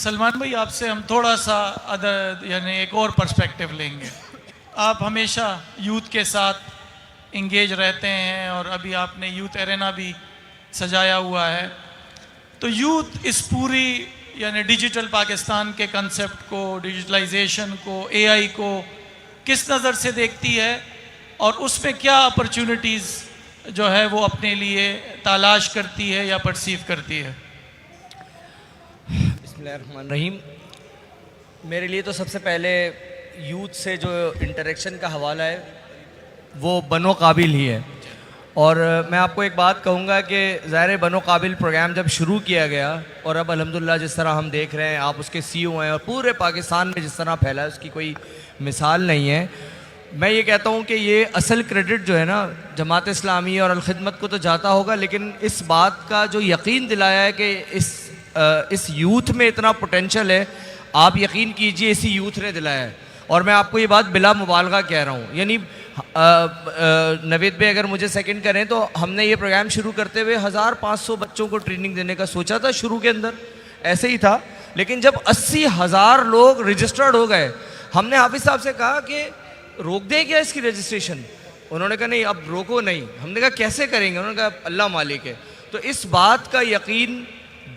सलमान भाई, आपसे हम थोड़ा सा अदर यानी एक और पर्सपेक्टिव लेंगे। आप हमेशा यूथ के साथ इंगेज रहते हैं और अभी आपने यूथ एरेना भी सजाया हुआ है। तो यूथ इस पूरी यानी डिजिटल पाकिस्तान के कंसेप्ट को, डिजिटलाइजेशन को, एआई को किस नज़र से देखती है और उसमें क्या अपॉर्चुनिटीज़ जो है वो अपने लिए तलाश करती है या परसीव करती है? बिस्मिल्लाहिर्रहमानिर्रहीम। मेरे लिए तो सबसे पहले यूथ से जो इंटरेक्शन का हवाला है वो बनो काबिल ही है। और मैं आपको एक बात कहूँगा कि ज़ाहिर बनो काबिल प्रोग्राम जब शुरू किया गया और अब अल्हम्दुलिल्लाह जिस तरह हम देख रहे हैं, आप उसके सीईओ हैं और पूरे पाकिस्तान में जिस तरह फैला है उसकी कोई मिसाल नहीं है। मैं ये कहता हूँ कि ये असल क्रेडिट जो है ना जमात इस्लामी और अलखिदमत को तो जाता होगा, लेकिन इस बात का जो यकीन दिलाया है कि इस यूथ में इतना पोटेंशल है, आप यकीन कीजिए इसी यूथ ने दिलाया है। और मैं आपको ये बात बिला मुबालगा कह रहा हूँ, यानी नवीद भाई अगर मुझे सेकंड करें तो हमने ये प्रोग्राम शुरू करते हुए 1500 बच्चों को ट्रेनिंग देने का सोचा था। शुरू के अंदर ऐसे ही था, लेकिन जब 80,000 लोग रजिस्टर्ड हो गए, हमने हाफिज़ साहब से कहा कि रोक दें क्या इसकी रजिस्ट्रेशन। उन्होंने कहा नहीं, अब रोको नहीं। हमने कहा कैसे करेंगे? उन्होंने कहा अल्लाह मालिक है। तो इस बात का यकीन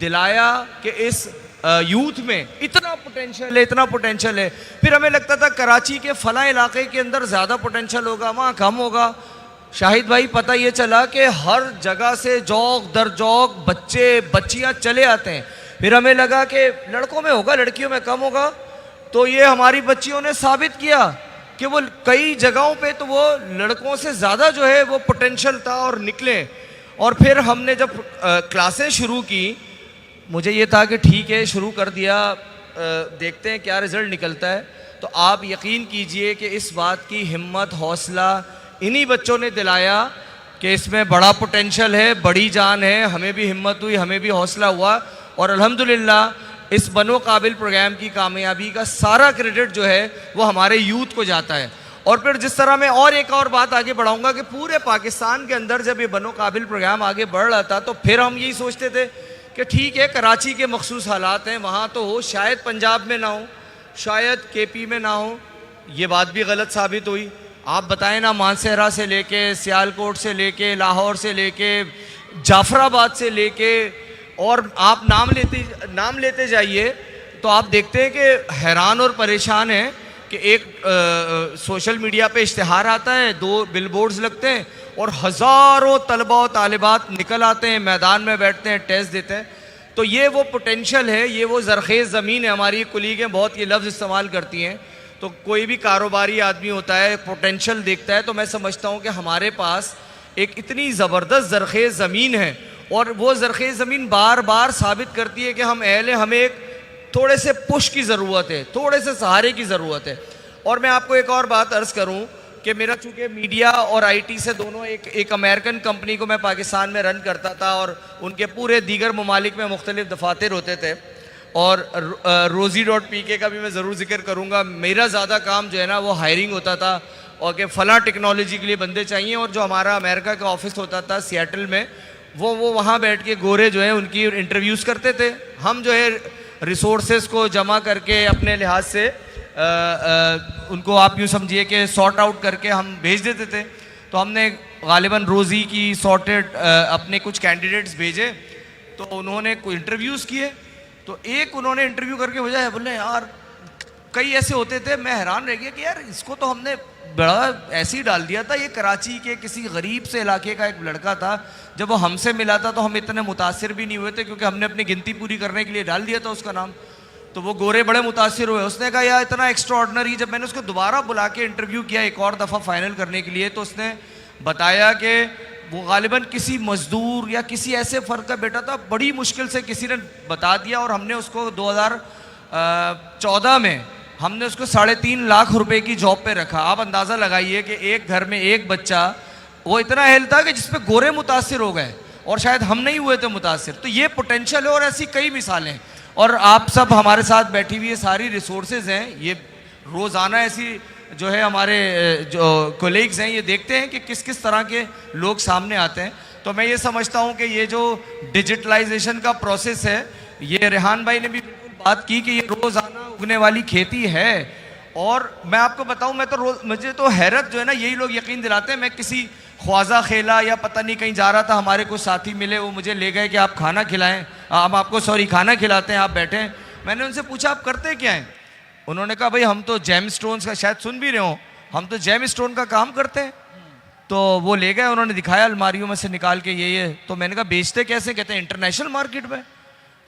दिलाया कि इस यूथ में इतना पोटेंशियल है, इतना पोटेंशियल है। फिर हमें लगता था कराची के फला इलाके के अंदर ज़्यादा पोटेंशियल होगा, वहाँ कम होगा। शाहिद भाई पता ये चला कि हर जगह से जौक दर जौक बच्चे बच्चियाँ चले आते हैं। फिर हमें लगा कि लड़कों में होगा, लड़कियों में कम होगा। तो ये हमारी बच्चियों ने साबित किया कि वो कई जगहों पे तो वो लड़कों से ज़्यादा जो है वो पोटेंशियल था और निकले। और फिर हमने जब क्लासें शुरू की, मुझे ये था कि ठीक है शुरू कर दिया, देखते हैं क्या रिज़ल्ट निकलता है। तो आप यकीन कीजिए कि इस बात की हिम्मत हौसला इन्हीं बच्चों ने दिलाया कि इसमें बड़ा पोटेंशियल है, बड़ी जान है। हमें भी हिम्मत हुई, हमें भी हौसला हुआ और अल्हम्दुलिल्लाह इस बनो काबिल प्रोग्राम की कामयाबी का सारा क्रेडिट जो है वो हमारे यूथ को जाता है। और फिर जिस तरह मैं और एक और बात आगे बढ़ाऊंगा कि पूरे पाकिस्तान के अंदर जब ये बनो काबिल प्रोग्राम आगे बढ़ रहा था तो फिर हम यही सोचते थे कि ठीक है कराची के मखसूस हालात हैं, वहाँ तो हो, शायद पंजाब में ना हो, शायद केपी में ना हो। ये बात भी गलत साबित हुई। आप बताएं ना, मानसहरा से लेके, सियालकोट से लेके, लाहौर से लेके, जाफराबाद से लेके, और आप नाम लेते जाइए तो आप देखते हैं कि हैरान और परेशान हैं कि एक सोशल मीडिया पे इश्तिहार आता है, 2 बिलबोर्ड्स लगते हैं और हज़ारों तलबा और तालिबात निकल आते हैं, मैदान में बैठते हैं, टेस्ट देते हैं। तो ये वो पोटेंशियल है, ये वो ज़रख़ेज़ ज़मीन है। हमारी कुलीगें बहुत ये लफ्ज़ इस्तेमाल करती हैं। तो कोई भी कारोबारी आदमी होता है, पोटेंशियल देखता है, तो मैं समझता हूँ कि हमारे पास एक इतनी ज़बरदस्त ज़रख़ेज़ ज़मीन है और वो ज़रख़ेज़ ज़मीन बार बार साबित करती है कि हम अहल हैं, हमें एक थोड़े से पुश की ज़रूरत है, थोड़े से सहारे की ज़रूरत है। और मैं आपको एक और बात अर्ज़ करूँ कि मेरा चूँकि मीडिया और आईटी से दोनों, एक अमेरिकन कंपनी को मैं पाकिस्तान में रन करता था और उनके पूरे दीगर ममालिक में मुख्तलिफ दफातर होते थे। और rozi.pk का भी मैं ज़रूर जिक्र करूँगा। मेरा ज़्यादा काम जो है ना वो हायरिंग होता था और कि फ़लाँ टेक्नोलॉजी के लिए बंदे चाहिए। और जो हमारा अमेरिका का ऑफिस होता था सियाटल में, वो वहाँ बैठ के गोरे जो है उनकी इंटरव्यूज़ करते थे। हम जो है रिसोर्सेज को जमा करके अपने लिहाज से उनको आप यूँ समझिए कि सॉर्ट आउट करके हम भेज देते थे। तो हमने गालिबन रोज़ी की सॉर्टेड अपने कुछ कैंडिडेट्स भेजे, तो उन्होंने कोई इंटरव्यूज़ किए। तो एक उन्होंने इंटरव्यू करके भेजा, बोले यार कई ऐसे होते थे, मैं हैरान रह गया कि यार इसको तो हमने बड़ा ऐसे ही डाल दिया था। ये कराची के किसी गरीब से इलाके का एक लड़का था, जब वो हमसे मिला था तो हम इतने मुतासिर भी नहीं हुए थे क्योंकि हमने अपनी गिनती पूरी करने के लिए डाल दिया था उसका नाम। तो वो गोरे बड़े मुतासिर हुए। उसने कहा यार इतना एक्स्ट्रा ऑर्डनरी। जब मैंने उसको दोबारा बुला के इंटरव्यू किया एक और दफ़ा फाइनल करने के लिए, तो उसने बताया कि वो गालिबन किसी मजदूर या किसी ऐसे फ़र्द का बेटा था, बड़ी मुश्किल से किसी ने बता दिया और हमने उसको 2014 में हमने उसको 3.5 लाख रुपए की जॉब पे रखा। आप अंदाज़ा लगाइए कि एक घर में एक बच्चा, वो इतना अहल था कि जिसपे गोरे मुतासिर हो गए और शायद हम नहीं हुए थे मुतासिर। तो ये पोटेंशियल है और ऐसी कई मिसालें। और आप सब हमारे साथ बैठी हुई ये सारी रिसोर्सेज हैं, ये रोज़ाना ऐसी जो है हमारे जो कोलीग्स हैं ये देखते हैं कि किस किस तरह के लोग सामने आते हैं। तो मैं ये समझता हूँ कि ये जो डिजिटलाइजेशन का प्रोसेस है, ये रेहान भाई ने भी बिल्कुल बात की कि ये रोज़ाना उगने वाली खेती है। और मैं आपको बताऊं, मैं तो रोज, मुझे तो हैरत जो है ना, यही लोग यकीन दिलाते हैं। मैं किसी ख्वाजा खेला या पता नहीं कहीं जा रहा था, हमारे कुछ साथी मिले, वो मुझे ले गए कि आप खाना खिलाएं, हम आपको खाना खिलाते हैं, आप बैठें। मैंने उनसे पूछा आप करते क्या हैं? उन्होंने कहा भाई हम तो जेम स्टोन्स का, शायद सुन भी रहे हो, हम तो जेम स्टोन का काम करते हैं। तो वो ले गए, उन्होंने दिखाया अलमारियों में से निकाल के ये। तो मैंने कहा बेचते कैसे? कहते हैं इंटरनेशनल मार्केट में।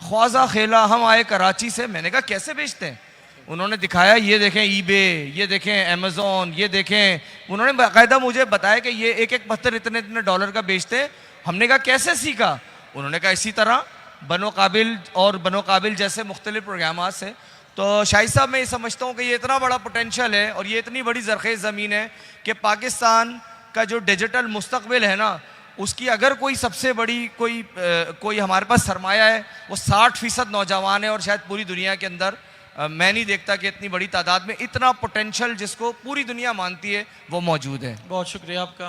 ख्वाजा खेला, हम आए कराची से। मैंने कहा कैसे बेचते हैं? उन्होंने दिखाया, ये देखें ईबे, ये देखें अमेज़ॉन, ये देखें। उन्होंने बाकायदा मुझे बताया कि ये एक एक पत्थर इतने इतने डॉलर का बेचते हैं। हमने कहा कैसे सीखा? उन्होंने कहा इसी तरह, बनो काबिल और बनो काबिल जैसे मुख्तलिफ प्रोग्राम से। तो शाहिद साहब, मैं ये समझता हूँ कि ये इतना बड़ा पोटेंशल है और ये इतनी बड़ी ज़रख़ेज़ ज़मीन है कि पाकिस्तान का जो डिजिटल मुस्तकबिल है ना, उसकी अगर कोई सबसे बड़ी कोई हमारे पास सरमाया है, वो 60% नौजवान है। और शायद पूरी दुनिया के अंदर मैं नहीं देखता कि इतनी बड़ी तादाद में इतना पोटेंशल जिसको पूरी दुनिया मानती है वो मौजूद है। बहुत शुक्रिया आपका।